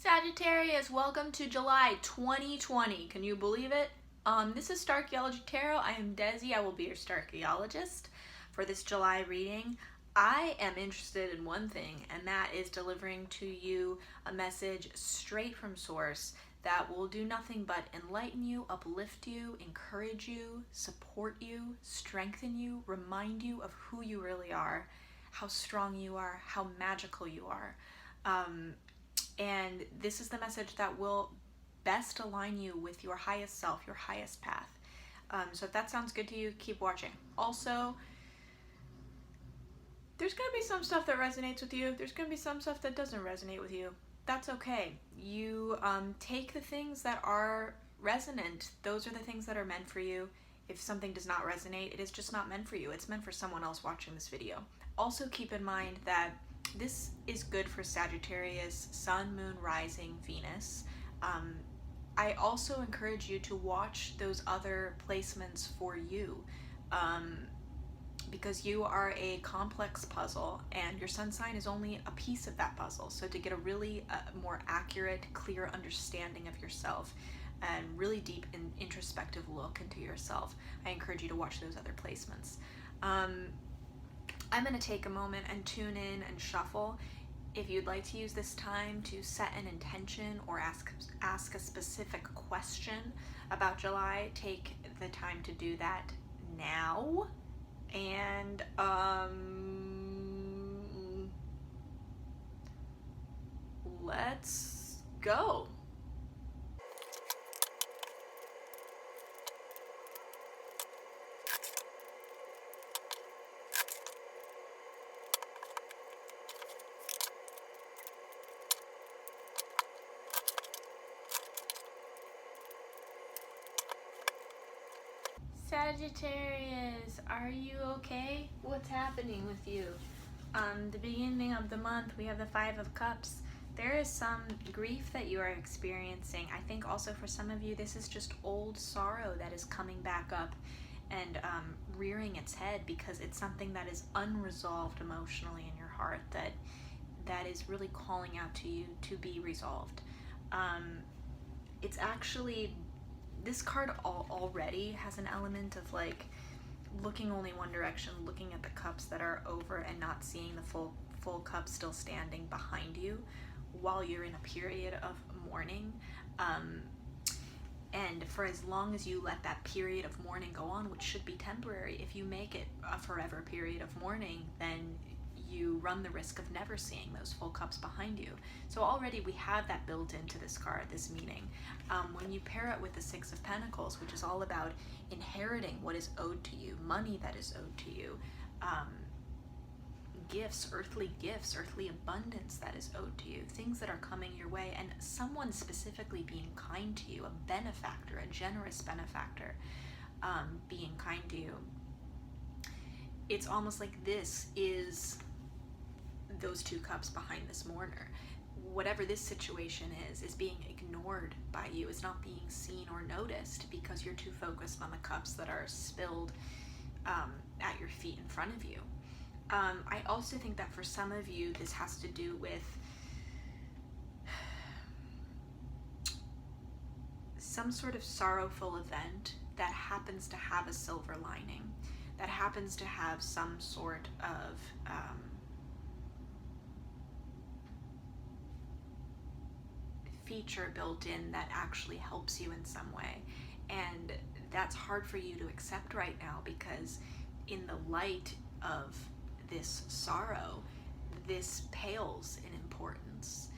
Sagittarius, welcome to July 2020. Can you believe it? This is Starchaeology Tarot. I am Desi. I will be your Starchaeologist for this July reading. I am interested in one thing, and that is delivering to you a message straight from source that will do nothing but enlighten you, uplift you, encourage you, support you, strengthen you, remind you of who you really are, how strong you are, how magical you are. And this is the message that will best align you with your highest self, your highest path. So if that sounds good to you, keep watching. Also, there's going to be some stuff that resonates with you. There's going to be some stuff that doesn't resonate with you. That's okay. You take the things that are resonant. Those are the things that are meant for you. If something does not resonate, it is just not meant for you. It's meant for someone else watching this video. Also keep in mind that this is good for Sagittarius, Sun, Moon, Rising, Venus. I also encourage you to watch those other placements for you, because you are a complex puzzle and your sun sign is only a piece of that puzzle. So to get a really more accurate, clear understanding of yourself and really deep and introspective look into yourself, I encourage you to watch those other placements. I'm going to take a moment and tune in and shuffle. If you'd like to use this time to set an intention or ask a specific question about July, take the time to do that now. And let's go. Sagittarius, are you okay? What's happening with you? The beginning of the month, we have the Five of Cups. There is some grief that you are experiencing. I think also for some of you, this is just old sorrow that is coming back up and rearing its head because it's something that is unresolved emotionally in your heart that is really calling out to you to be resolved. It's actually, this card already has an element of like looking only one direction, looking at the cups that are over and not seeing the full cup still standing behind you while you're in a period of mourning. And for as long as you let that period of mourning go on, which should be temporary, if you make it a forever period of mourning, then you run the risk of never seeing those full cups behind you. So already we have that built into this card, this meaning. When you pair it with the Six of Pentacles, which is all about inheriting what is owed to you, money that is owed to you, gifts, earthly abundance that is owed to you, things that are coming your way, and someone specifically being kind to you, a benefactor, a generous benefactor, being kind to you. It's almost like this is those two cups behind this mourner. Whatever this situation is being ignored by you, is not being seen or noticed because you're too focused on the cups that are spilled at your feet in front of you. I also think that for some of you, this has to do with some sort of sorrowful event that happens to have a silver lining, that happens to have some sort of feature built in that actually helps you in some way. And that's hard for you to accept right now because in the light of this sorrow, this pales in importance.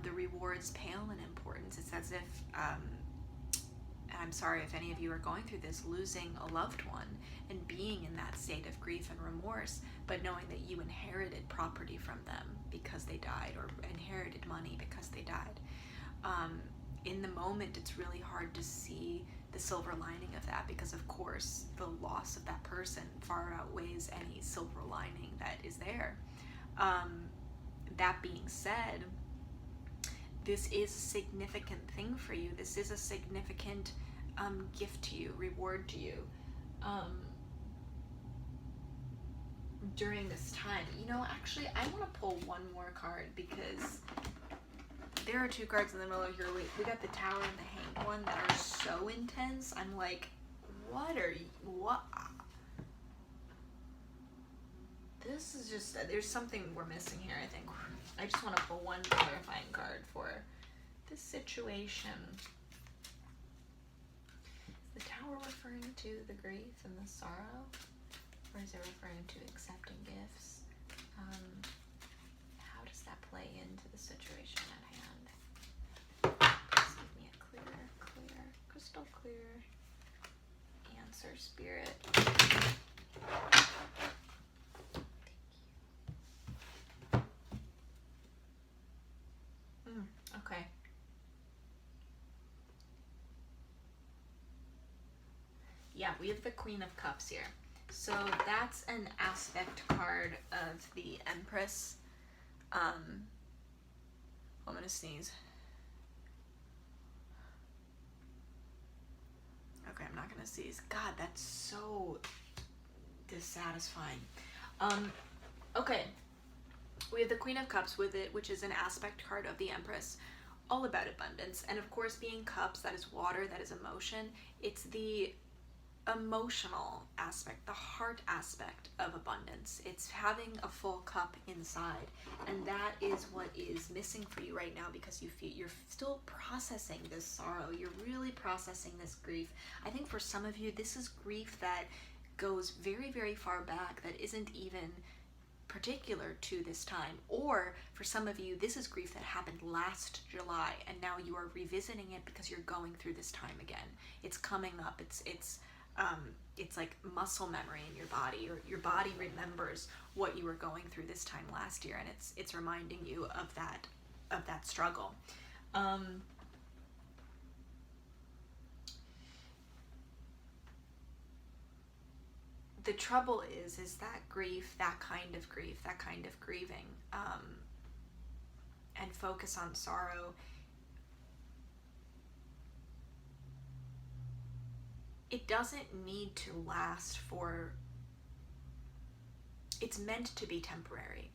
The rewards pale in importance. It's as if, and I'm sorry if any of you are going through this, losing a loved one and being in that state of grief and remorse, but knowing that you inherited property from them because they died, or inherited money because they died. In the moment, it's really hard to see the silver lining of that because, of course, the loss of that person far outweighs any silver lining that is there. That being said, this is a significant thing for you. This is a significant gift to you, reward to you during this time. You know, actually, I want to pull one more card because there are two cards in the middle of your week. We got the Tower and the Hanged One that are so intense. I'm like, what? This is just, there's something we're missing here, I think. I just want to pull one clarifying card for this situation. Is the Tower referring to the grief and the sorrow? Or is it referring to accepting gifts? How does that play into the situation at hand? Please give me a clear, crystal clear answer, Spirit. Okay. Yeah, we have the Queen of Cups here. So that's an aspect card of the Empress. I'm gonna sneeze. Okay, I'm not gonna sneeze. God, that's so dissatisfying. Okay. We have the Queen of Cups with it, which is an aspect card of the Empress, all about abundance. And of course, being cups, that is water, that is emotion. It's the emotional aspect, the heart aspect of abundance. It's having a full cup inside. And that is what is missing for you right now, because you're still processing this sorrow. You're really processing this grief. I think for some of you, this is grief that goes very, very far back, that isn't even particular to this time. Or for some of you, this is grief that happened last July, and now you are revisiting it because you're going through this time again. It's coming up. It's like muscle memory in your body, or your body remembers what you were going through this time last year, and it's reminding you of that struggle. The trouble is that grief, that kind of grieving, and focus on sorrow, it doesn't need to last for, it's meant to be temporary.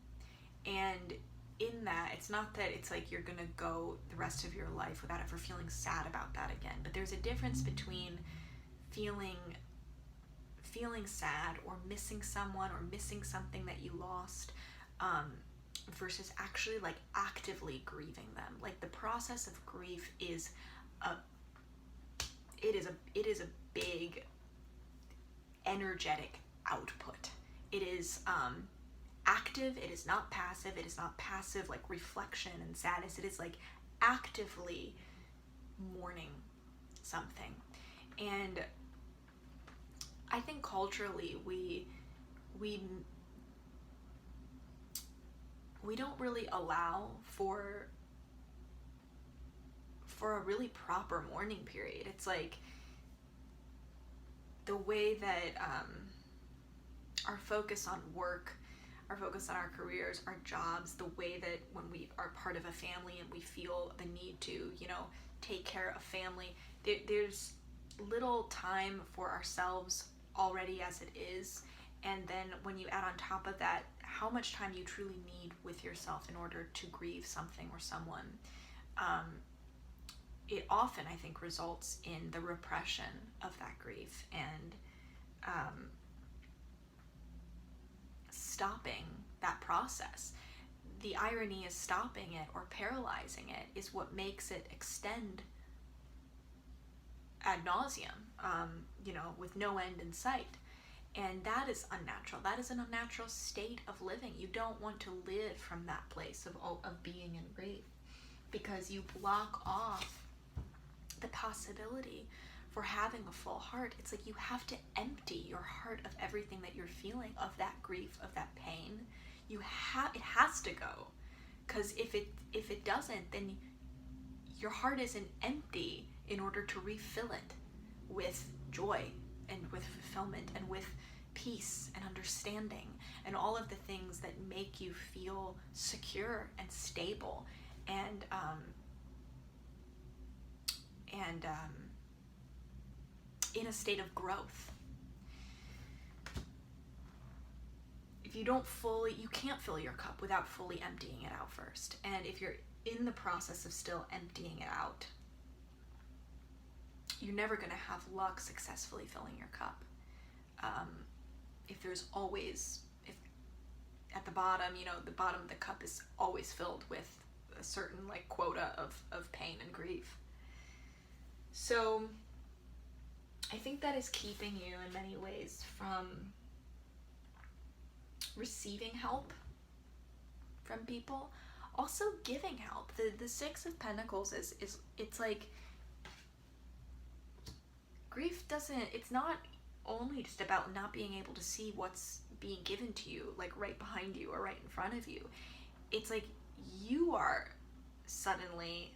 And in that, it's not that it's like you're gonna go the rest of your life without ever feeling sad about that again, but there's a difference between feeling sad or missing someone or missing something that you lost, versus actually like actively grieving them. Like the process of grief is it is a big energetic output. It is active. It is not passive. It is not passive like reflection and sadness. It is like actively mourning something. And I think culturally we don't really allow for a really proper mourning period. It's like the way that our focus on work, our focus on our careers, our jobs, the way that when we are part of a family and we feel the need to, take care of family, there's little time for ourselves already as it is. And then when you add on top of that how much time you truly need with yourself in order to grieve something or someone, it often, I think, results in the repression of that grief and stopping that process. The irony is stopping it or paralyzing it is what makes it extend ad nauseum, with no end in sight. And that is unnatural. That is an unnatural state of living. You don't want to live from that place of being in grief, because you block off the possibility for having a full heart. It's like you have to empty your heart of everything that you're feeling, of that grief, of that pain. It has to go, because if it doesn't, then your heart isn't empty in order to refill it with joy and with fulfillment and with peace and understanding and all of the things that make you feel secure and stable and in a state of growth. If you can't fill your cup without fully emptying it out first. And if you're in the process of still emptying it out, you're never going to have luck successfully filling your cup. If there's always, if at the bottom, the bottom of the cup is always filled with a certain like quota of pain and grief. So I think that is keeping you in many ways from receiving help from people, also giving help. The Six of Pentacles is it's like grief it's not only just about not being able to see what's being given to you, like right behind you or right in front of you. It's like you are suddenly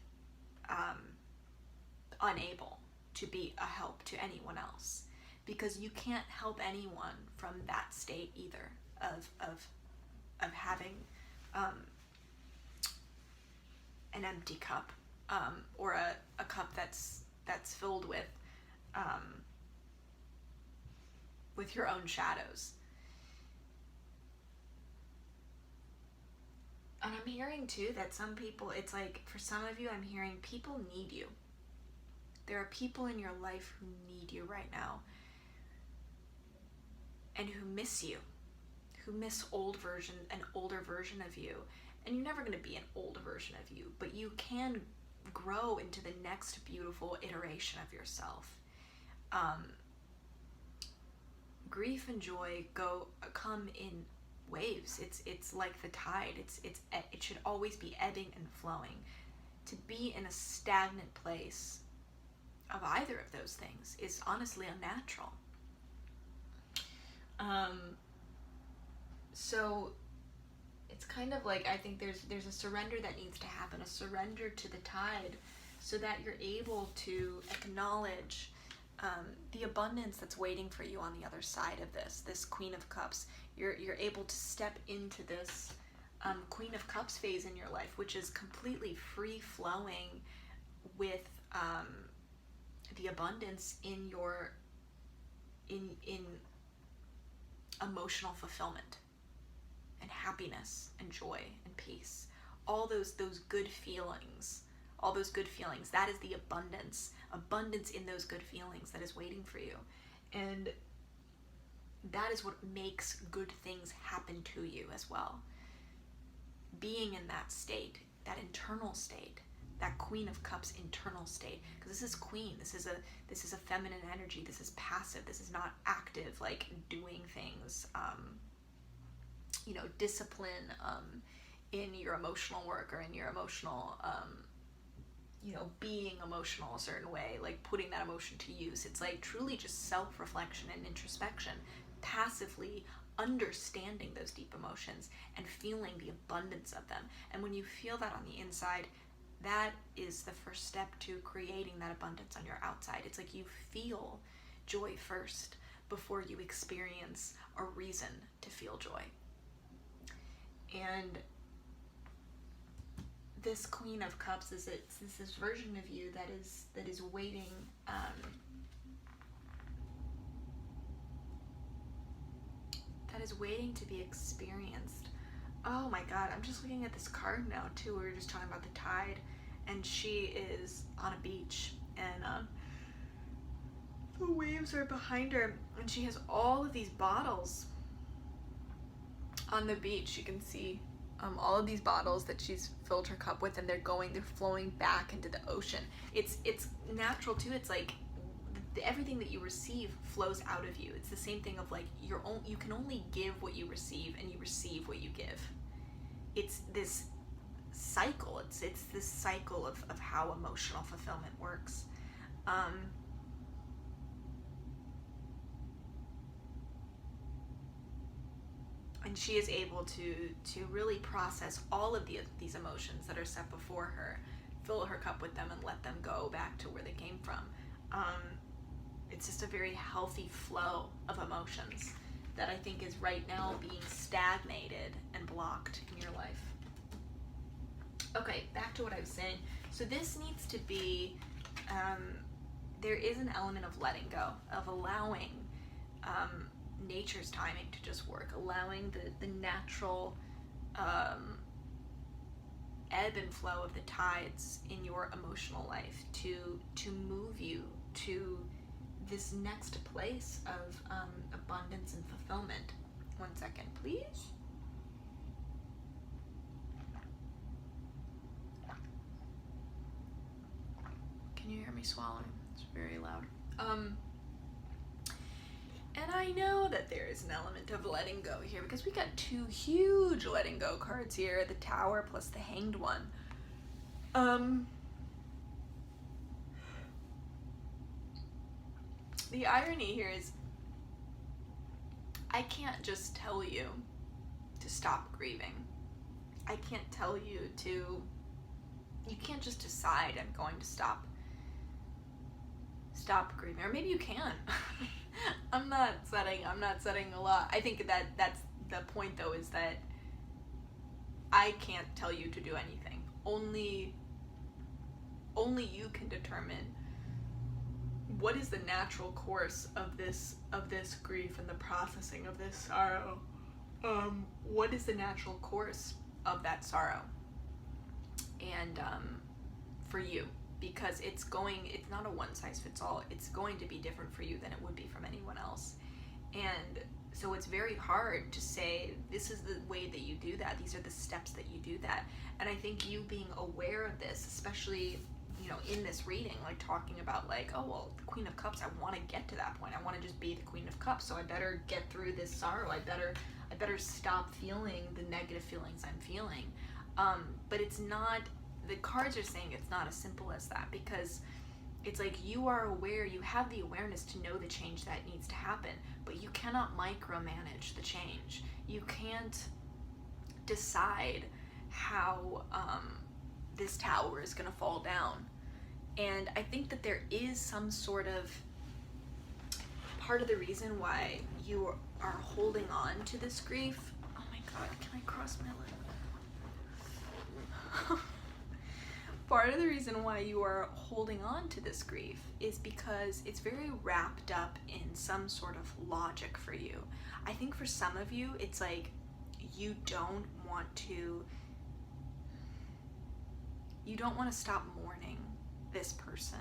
unable to be a help to anyone else, because you can't help anyone from that state either of having an empty cup, or a cup that's filled with your own shadows. And I'm hearing too that some people, it's like for some of you, I'm hearing people need you. There are people in your life who need you right now and who miss you, who miss an older version of you. And you're never going to be an old version of you, but you can grow into the next beautiful iteration of yourself. Grief and joy come in waves. It's like the tide. It should always be ebbing and flowing. To be in a stagnant place of either of those things is honestly unnatural. So it's kind of like, I think there's a surrender that needs to happen, a surrender to the tide, so that you're able to acknowledge the abundance that's waiting for you on the other side of this Queen of Cups. You're able to step into this Queen of Cups phase in your life, which is completely free flowing with the abundance in emotional fulfillment and happiness and joy and peace. All those good feelings, that is the abundance in those good feelings that is waiting for you. And that is what makes good things happen to you as well. Being in that state, that internal state, that Queen of Cups internal state, because this is Queen, this is a feminine energy, this is passive, this is not active, like doing things, discipline in your emotional work or in your emotional, being emotional a certain way, like putting that emotion to use. It's like truly just self-reflection and introspection, passively understanding those deep emotions and feeling the abundance of them. And when you feel that on the inside, that is the first step to creating that abundance on your outside. It's like you feel joy first before you experience a reason to feel joy. And this Queen of Cups is this version of you that is waiting, that is waiting to be experienced. Oh my God, I'm just looking at this card now too. We were just talking about the tide, and she is on a beach, and the waves are behind her, and she has all of these bottles on the beach. You can see all of these bottles that she's filled her cup with, and they're flowing back into the ocean. It's natural too. It's like everything that you receive flows out of you. It's the same thing of like you can only give what you receive, and you receive what you give. It's this cycle. It's this cycle of how emotional fulfillment works. And she is able to really process all of these emotions that are set before her, fill her cup with them, and let them go back to where they came from. It's just a very healthy flow of emotions that I think is right now being stagnated and blocked in your life. Okay, back to what I was saying. So this needs to be, there is an element of letting go, of allowing nature's timing to just work, allowing the natural ebb and flow of the tides in your emotional life to move you to this next place of abundance and fulfillment. 1 second, please. Can you hear me swallowing? It's very loud. And I know that there is an element of letting go here because we got 2 huge letting go cards here, the Tower plus the Hanged One. The irony here is I can't just tell you to stop grieving. I can't tell you to, you can't just decide I'm going to stop grieving, or maybe you can. I'm not setting a law. I think that that's the point though, is that I can't tell you to do anything. Only you can determine what is the natural course of this grief and the processing of this sorrow. What is the natural course of that sorrow? And for you, because it's not a one size fits all. It's going to be different for you than it would be from anyone else. And so it's very hard to say, this is the way that you do that. These are the steps that you do that. And I think you being aware of this, especially, you know, in this reading, like talking about like, oh, well, the Queen of Cups, I want to get to that point. I want to just be the Queen of Cups. So I better get through this sorrow. I better stop feeling the negative feelings I'm feeling. But it's not, the cards are saying it's not as simple as that, because it's like you are aware, you have the awareness to know the change that needs to happen, but you cannot micromanage the change. You can't decide how this tower is going to fall down. And I think that there is some sort of part of the reason why you are holding on to this grief. Oh my God, can I cross my leg? Part of the reason why you are holding on to this grief is because it's very wrapped up in some sort of logic for you. I think for some of you, it's like you don't want to stop mourning this person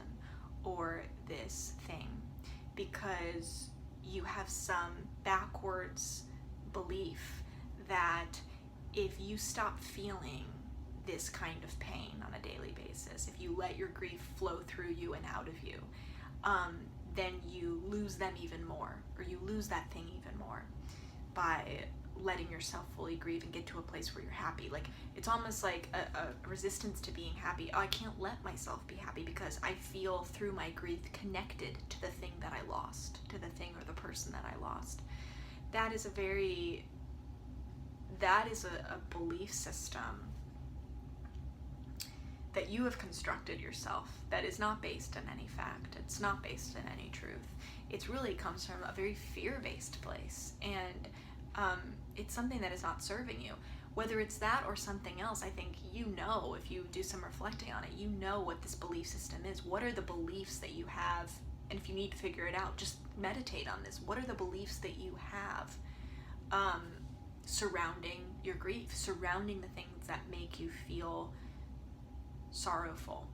or this thing because you have some backwards belief that if you stop feeling this kind of pain on a daily basis, if you let your grief flow through you and out of you, then you lose them even more, or you lose that thing even more by letting yourself fully grieve and get to a place where you're happy. Like, it's almost like a resistance to being happy. Oh, I can't let myself be happy because I feel through my grief connected to the thing that I lost, to the thing or the person that I lost. That is a belief system that you have constructed yourself that is not based in any fact. It's not based in any truth. It really comes from a very fear-based place, and it's something that is not serving you. Whether it's that or something else, I think you know, if you do some reflecting on it, you know what this belief system is. What are the beliefs that you have? And if you need to figure it out, just meditate on this. What are the beliefs that you have surrounding your grief, surrounding the things that make you feel sorrowful?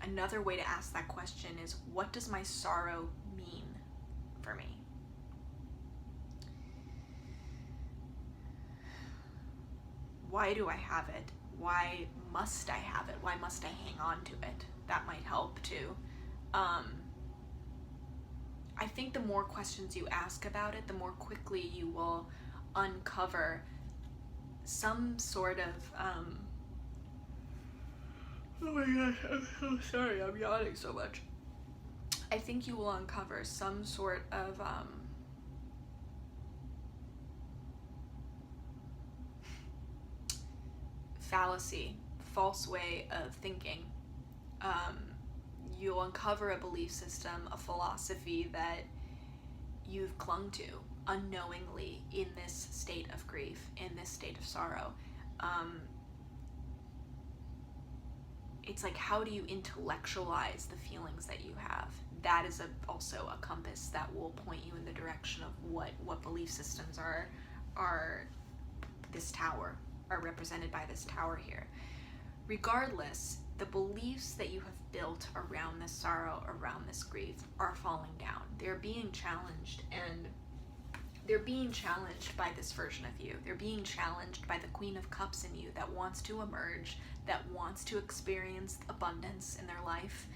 Another way to ask that question is, what does my sorrow mean for me? Why do I have it? Why must I have it? Why must I hang on to it? That might help too. I think the more questions you ask about it, the more quickly you will uncover some sort of oh my gosh, I'm so sorry, I'm yawning so much. I think you will uncover some sort of fallacy, false way of thinking. You'll uncover a belief system, a philosophy that you've clung to unknowingly in this state of grief, in this state of sorrow. It's like, how do you intellectualize the feelings that you have? That is also a compass that will point you in the direction of what belief systems are this tower. are represented by this tower here. Regardless, the beliefs that you have built around this sorrow, around this grief, are falling down. They're being challenged, and they're being challenged by this version of you. They're being challenged by the Queen of Cups in you that wants to emerge, that wants to experience abundance in their life,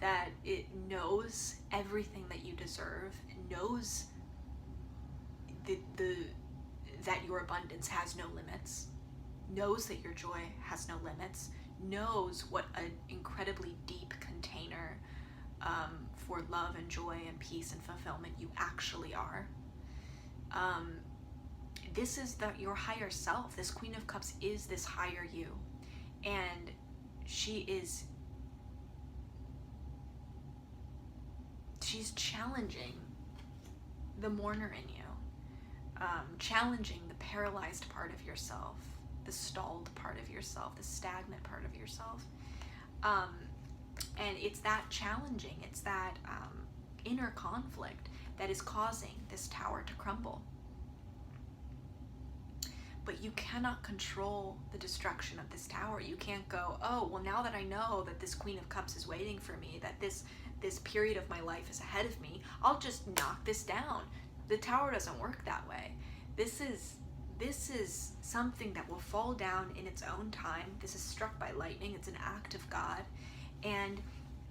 that it knows everything that you deserve, knows that your abundance has no limits, knows that your joy has no limits, knows what an incredibly deep container for love and joy and peace and fulfillment you actually are. This is your higher self. This Queen of Cups is this higher you, and she's challenging the mourner in you, challenging the paralyzed part of yourself, the stalled part of yourself, the stagnant part of yourself. And it's that challenging, it's that inner conflict that is causing this tower to crumble. But you cannot control the destruction of this tower. You can't go, oh, well, now that I know that this Queen of Cups is waiting for me, that this period of my life is ahead of me, I'll just knock this down. The tower doesn't work that way. This is something that will fall down in its own time. This is struck by lightning. It's an act of God. And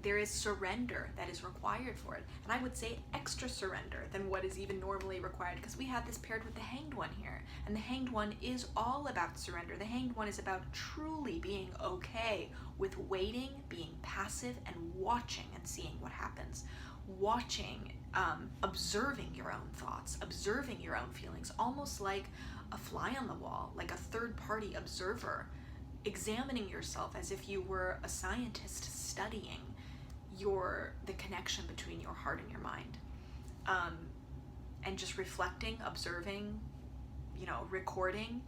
there is surrender that is required for it. And I would say extra surrender than what is even normally required, because we have this paired with the Hanged One here. And the Hanged One is all about surrender. The Hanged One is about truly being okay with waiting, being passive, and watching and seeing what happens. Watching, observing your own thoughts, observing your own feelings, almost like a fly on the wall, like a third-party observer, examining yourself as if you were a scientist studying the connection between your heart and your mind, and just reflecting, observing, recording,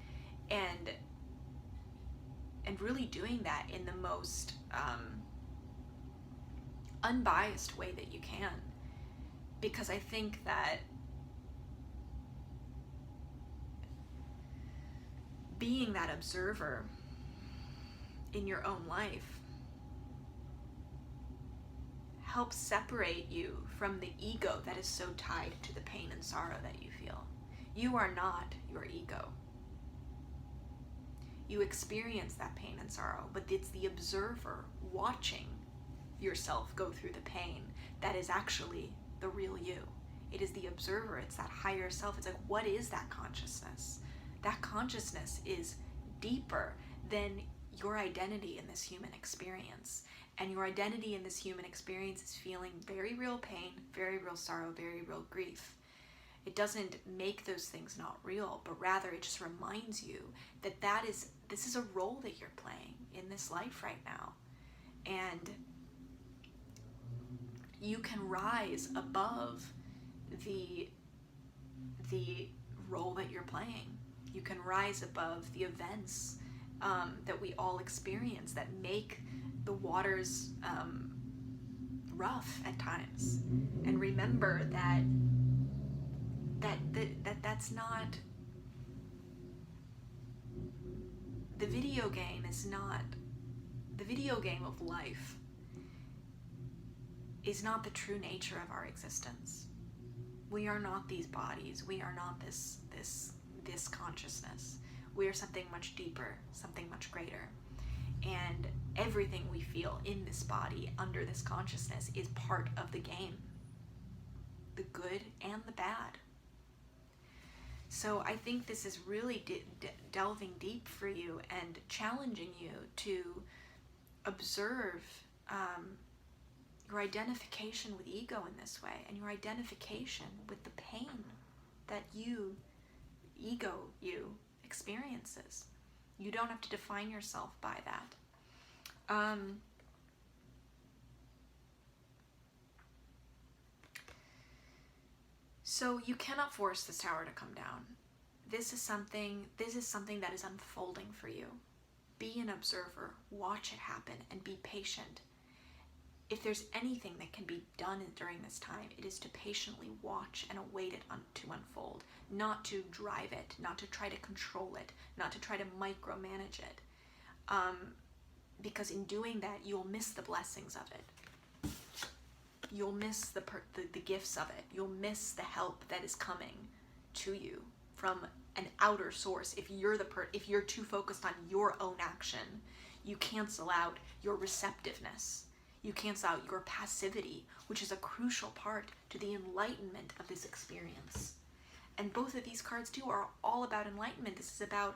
and really doing that in the most unbiased way that you can, because I think that being that observer in your own life helps separate you from the ego that is so tied to the pain and sorrow that you feel. You are not your ego. You experience that pain and sorrow, but it's the observer watching yourself go through the pain that is actually the real you. It is the observer. It's that higher self. It's like, what is that consciousness? That consciousness is deeper than your identity in this human experience. And your identity in this human experience is feeling very real pain, very real sorrow, very real grief. It doesn't make those things not real, but rather it just reminds you that this is a role that you're playing in this life right now. And you can rise above the role that you're playing. You can rise above the events that we all experience that make the waters rough at times, and remember that's not the video game. Is not the video game of life. Is not the true nature of our existence. We are not these bodies. We are not this consciousness. We are something much deeper, something much greater. And everything we feel in this body, under this consciousness, is part of the game. The good and the bad. So I think this is really delving deep for you and challenging you to observe your identification with ego in this way, and your identification with the pain that you experiences. You don't have to define yourself by that. So you cannot force this tower to come down. This is something that is unfolding for you. Be an observer, watch it happen, and be patient. if there's anything that can be done during this time, it is to patiently watch and await it to unfold, not to drive it, not to try to control it, not to try to micromanage it. Because in doing that, you'll miss the blessings of it. You'll miss the gifts of it. You'll miss the help that is coming to you from an outer source. If you're too focused on your own action, you cancel out your receptiveness. You cancel out your passivity, which is a crucial part to the enlightenment of this experience. And both of these cards too are all about enlightenment. This is about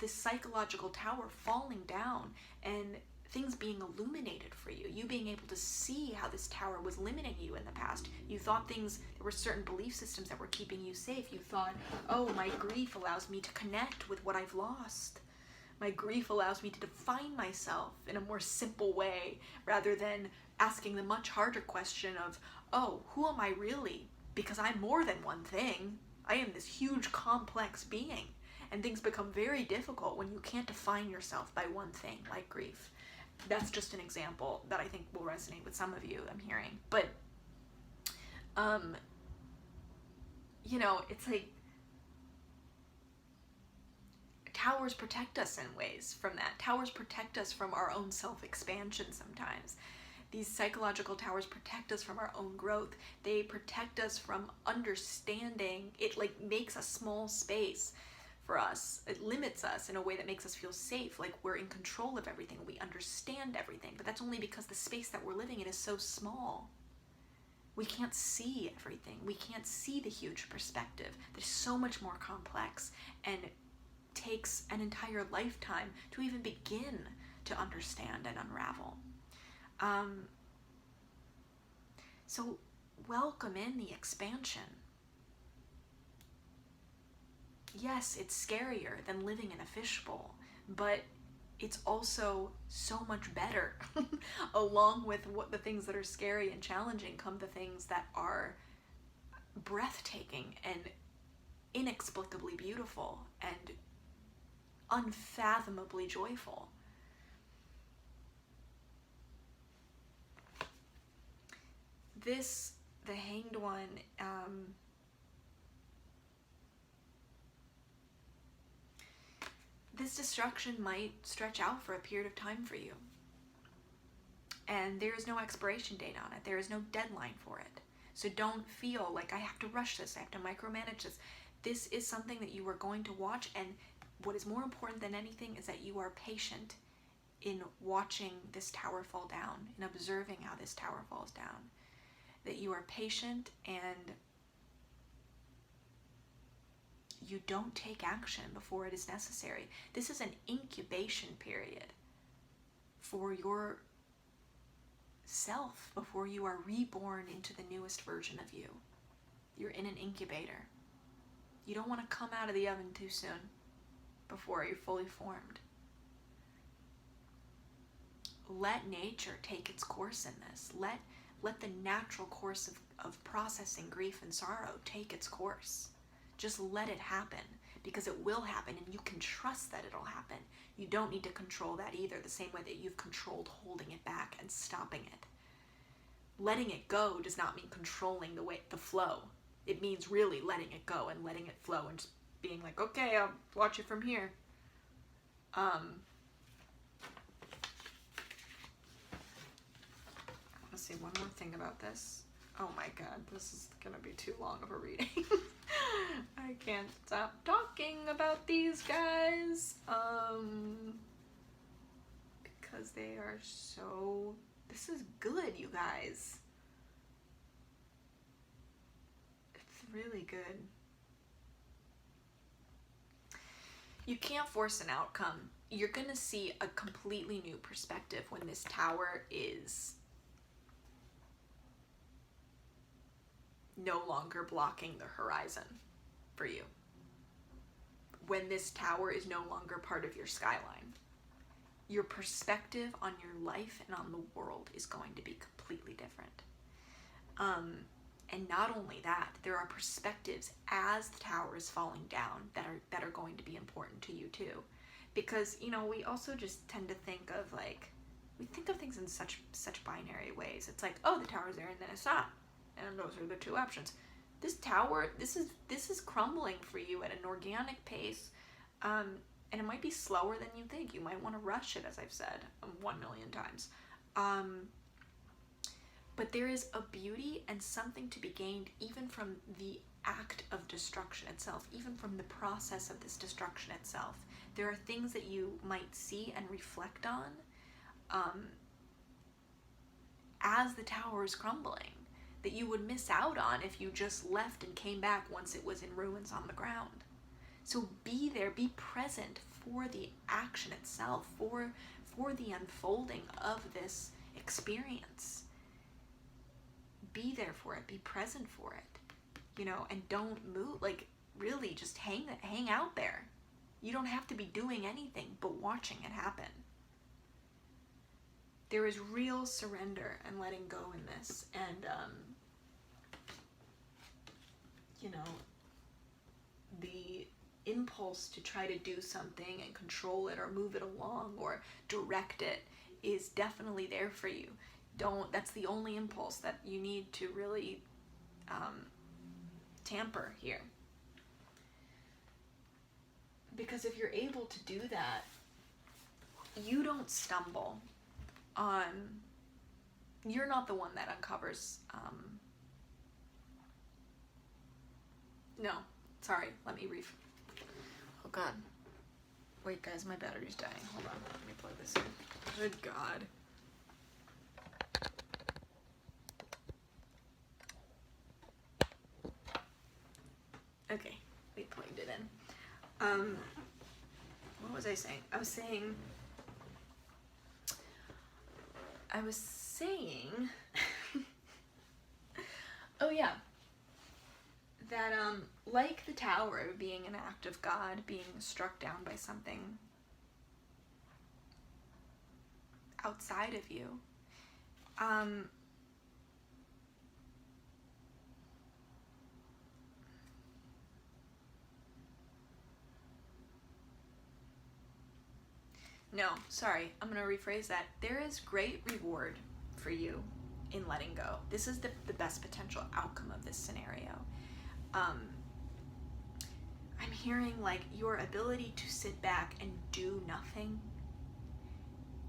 this psychological tower falling down and things being illuminated for you. You being able to see how this tower was limiting you in the past. You thought there were certain belief systems that were keeping you safe. You thought, oh, my grief allows me to connect with what I've lost. My grief allows me to define myself in a more simple way rather than asking the much harder question of, oh, who am I really? Because I'm more than one thing. I am this huge complex being. And things become very difficult when you can't define yourself by one thing, like grief. That's just an example that I think will resonate with some of you, I'm hearing. But, it's like, towers protect us in ways from that. Towers protect us from our own self-expansion sometimes. These psychological towers protect us from our own growth. They protect us from understanding. It makes a small space for us. It limits us in a way that makes us feel safe, like we're in control of everything. We understand everything, but that's only because the space that we're living in is so small. We can't see everything. We can't see the huge perspective. There's so much more complex, and takes an entire lifetime to even begin to understand and unravel. So welcome in the expansion. Yes, it's scarier than living in a fishbowl, but it's also so much better. Along with the things that are scary and challenging come the things that are breathtaking and inexplicably beautiful and unfathomably joyful. The Hanged One, this destruction might stretch out for a period of time for you. And there is no expiration date on it. There is no deadline for it. So don't feel like I have to rush this, I have to micromanage this. This is something that you are going to watch, and what is more important than anything is that you are patient in watching this tower fall down, in observing how this tower falls down. That you are patient and you don't take action before it is necessary. This is an incubation period for your self before you are reborn into the newest version of you. You're in an incubator. You don't want to come out of the oven too soon before you're fully formed. Let nature take its course in this. Let the natural course of processing grief and sorrow take its course. Just let it happen, because it will happen, and you can trust that it'll happen. You don't need to control that either, the same way that you've controlled holding it back and stopping it. Letting it go does not mean controlling the flow. It means really letting it go and letting it flow and just being like, okay, I'll watch it from here. Let's see, one more thing about this. Oh my god, this is gonna be too long of a reading. I can't stop talking about these guys. Because they are so... This is good, you guys. It's really good. You can't force an outcome. You're gonna see a completely new perspective when this tower is no longer blocking the horizon for you. When this tower is no longer part of your skyline, your perspective on your life and on the world is going to be completely different. And not only that, there are perspectives as the tower is falling down that are going to be important to you too. Because, we also just tend to think of like, we think of things in such binary ways. It's like, oh, the tower's there and then it's not, and those are the two options. This tower, this is crumbling for you at an organic pace, and it might be slower than you think. You might want to rush it, as I've said 1 million times. But there is a beauty and something to be gained even from the act of destruction itself, even from the process of this destruction itself. There are things that you might see and reflect on as the tower is crumbling that you would miss out on if you just left and came back once it was in ruins on the ground. So be there, be present for the action itself, for the unfolding of this experience. Be there for it, be present for it, and don't move. Like, really just hang out there. You don't have to be doing anything but watching it happen. There is real surrender and letting go in this, and the impulse to try to do something and control it or move it along or direct it is definitely there for you. That's the only impulse that you need to really tamper here. Because if you're able to do that, you don't stumble on, you're not the one that uncovers, no, sorry, let me oh god, wait guys, my battery's dying, hold on, let me plug this in, good god. Okay, we plugged it in. What was I saying? I was saying oh yeah, that like the tower being an act of God, being struck down by something outside of you, no, sorry, I'm going to rephrase that. There is great reward for you in letting go. This is the best potential outcome of this scenario. I'm hearing like your ability to sit back and do nothing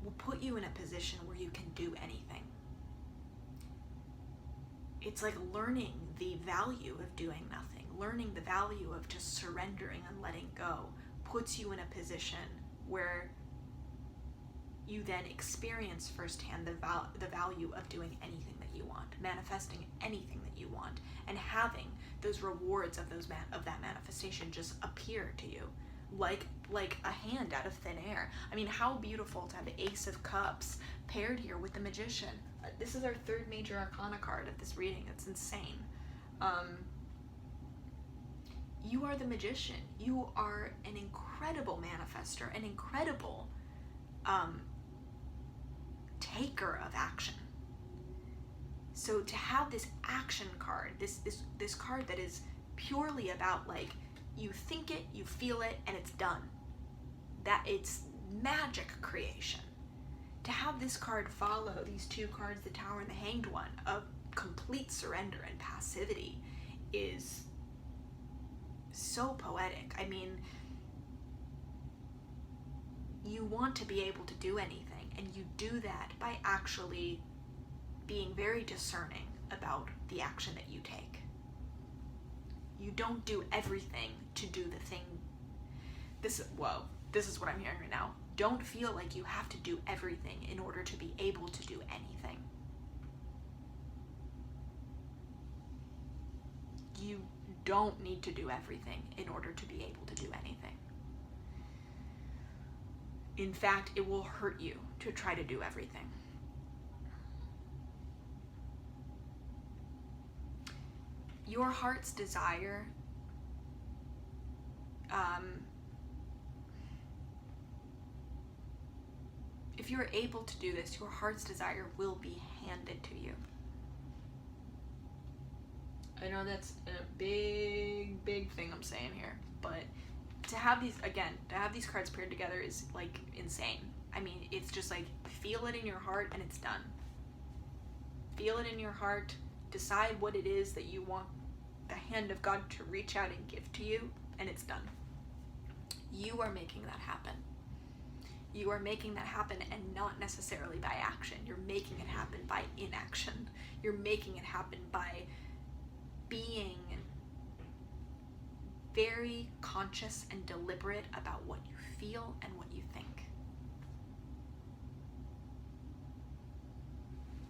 will put you in a position where you can do anything. It's like learning the value of doing nothing, learning the value of just surrendering and letting go puts you in a position where you then experience firsthand the value of doing anything that you want, manifesting anything that you want, and having those rewards of that manifestation just appear to you like a hand out of thin air. I mean, how beautiful to have the Ace of Cups paired here with the Magician. This is our third major arcana card of this reading. It's insane. You are the Magician. You are an incredible manifester, an incredible taker of action. So to have this action card, this card that is purely about like, you think it, you feel it, and it's done. That it's magic creation. To have this card follow these two cards, the Tower and the Hanged One, of complete surrender and passivity is so poetic. I mean, you want to be able to do anything, and you do that by actually being very discerning about the action that you take. You don't do everything to do the thing. This is what I'm hearing right now. Don't feel like you have to do everything in order to be able to do anything. You don't need to do everything in order to be able to do anything. In fact, it will hurt you to try to do everything. Your heart's desire, if you're able to do this, your heart's desire will be handed to you. I know that's a big thing I'm saying here, but to have these cards paired together is like insane. I mean, it's just like, feel it in your heart and it's done. Feel it in your heart, decide what it is that you want the hand of God to reach out and give to you, and it's done. You are making that happen. You are making that happen, and not necessarily by action. You're making it happen by inaction. You're making it happen by being very conscious and deliberate about what you feel and what you think.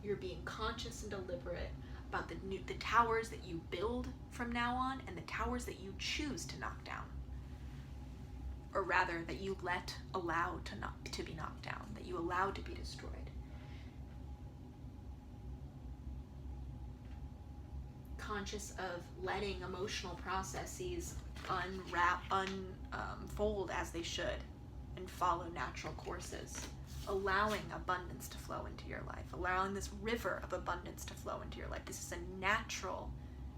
You're being conscious and deliberate about the towers that you build from now on, and the towers that you choose to knock down. Or rather, that you allow to be knocked down, that you allow to be destroyed. Conscious of letting emotional processes unfold as they should and follow natural courses. Allowing abundance to flow into your life, allowing this river of abundance to flow into your life. This is a natural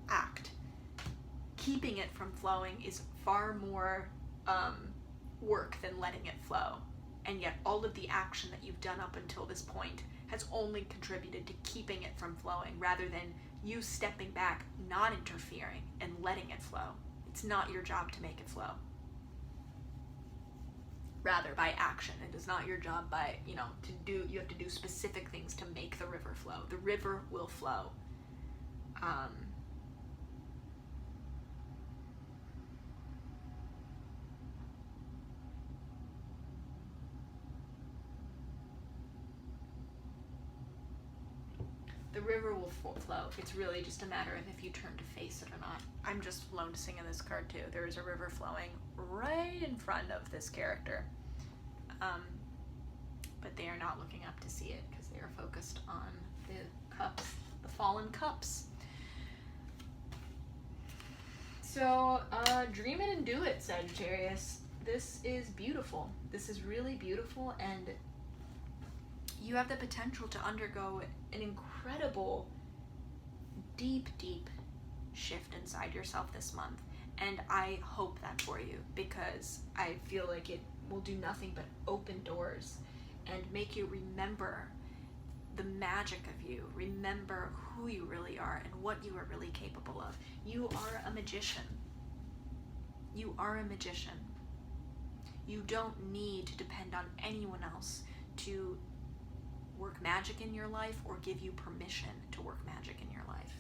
act. Keeping it from flowing is far more work than letting it flow. And yet all of the action that you've done up until this point has only contributed to keeping it from flowing, rather than you stepping back, not interfering, and letting it flow. It's not your job to make it flow. Rather, by action. It is not your job by, you have to do specific things to make the river flow. The river will flow. The river will flow. It's really just a matter of if you turn to face it or not. I'm just noticing in this card too, there is a river flowing right in front of this character. But they are not looking up to see it because they are focused on the cups, the fallen cups. So dream it and do it, Sagittarius. This is beautiful. This is really beautiful, and you have the potential to undergo an incredible, deep, deep shift inside yourself this month. And I hope that for you, because I feel like it will do nothing but open doors and make you remember the magic of you. Remember who you really are and what you are really capable of. You are a magician. You are a magician. You don't need to depend on anyone else to work magic in your life or give you permission to work magic in your life.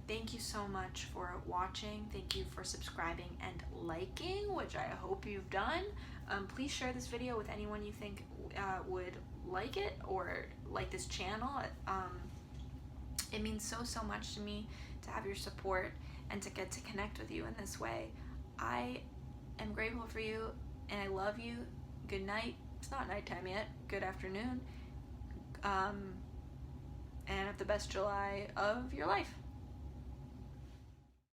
Thank you so much for watching. Thank you for subscribing and liking, which I hope you've done. Please share this video with anyone you think would like it or like this channel. It means so much to me to have your support and to get to connect with you in this way. I am grateful for you and I love you. Good night. It's not nighttime yet. Good afternoon. And have the best July of your life.